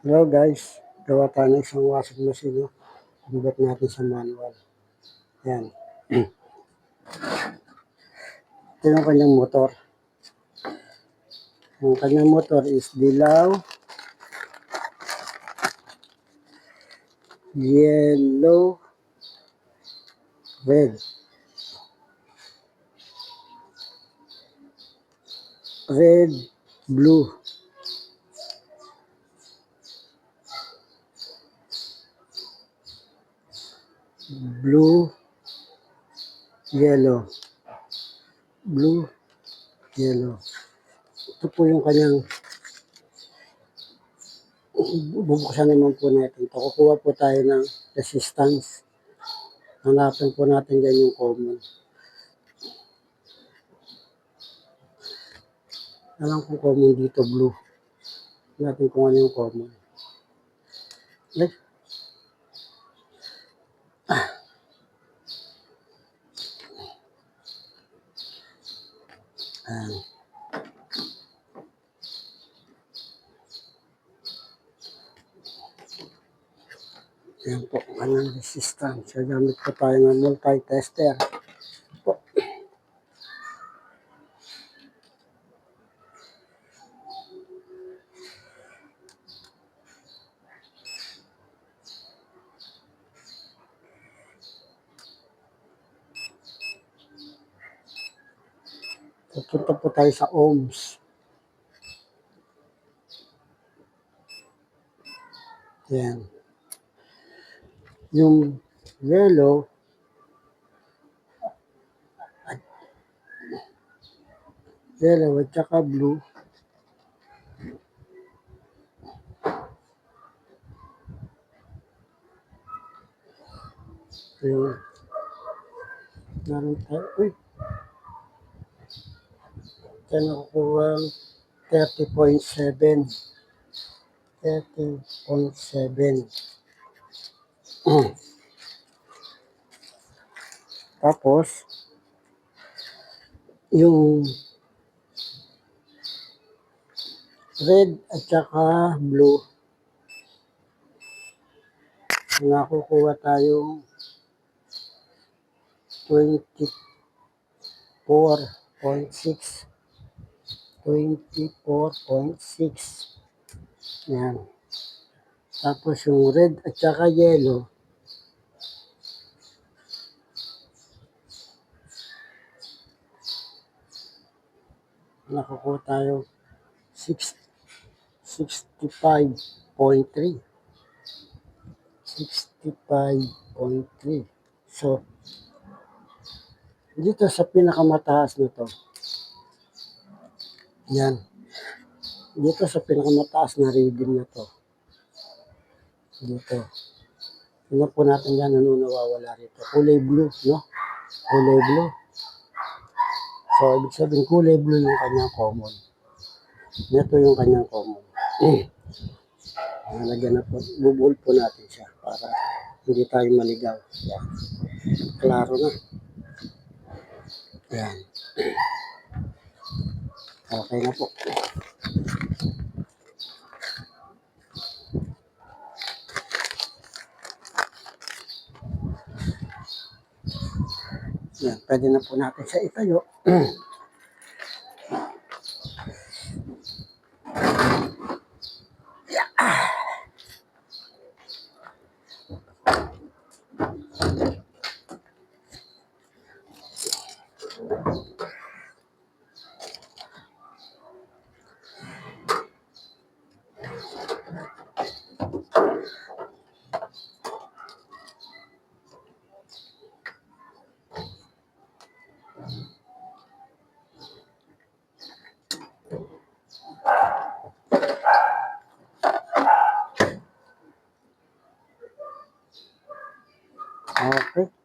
Hello guys, gawa tayo ng isang washing machine. No? Convert natin sa manual. Yan. Ito yung kanyang motor. Yung kanyang motor is dilaw, yellow, red. Red, blue. Blue, yellow. Blue, yellow. Ito po yung kanyang bubuksan naman po natin. Kukuha po tayo ng resistance. Hanapin po natin dyan yung common. Alam ko common dito, blue. Natin kung ano yung common. Okay. Yan po, kanyang resistance. Gamit po tayo ng multi-tester. Po. Pupunta po tayo sa ohms. Yan. Yung yellow, at saka blue, yung naroon tayo, tayo nakukuha 30.7. 30.7. Tapos, yung red at saka blue, nakukuha tayong 24.6. 24.6. Yan. Tapos yung red at saka yellow, nakukuha tayo 65.3. 65.3. So, dito sa pinakamataas na to, yan. Dito sa pinakamataas na reading na to, dito. Tingnan po natin yan, ano nawawala rito. Kulay blue, no? Kulay blue. So, ibig sabihin, kulay blue yung kanyang common. Ito yung kanyang common. Nalagyan na po, bubul po natin siya para hindi tayo maligaw. Yan. Klaro na. Yan. Okay na po. Yan, pwede na po natin siya itayo. Okay.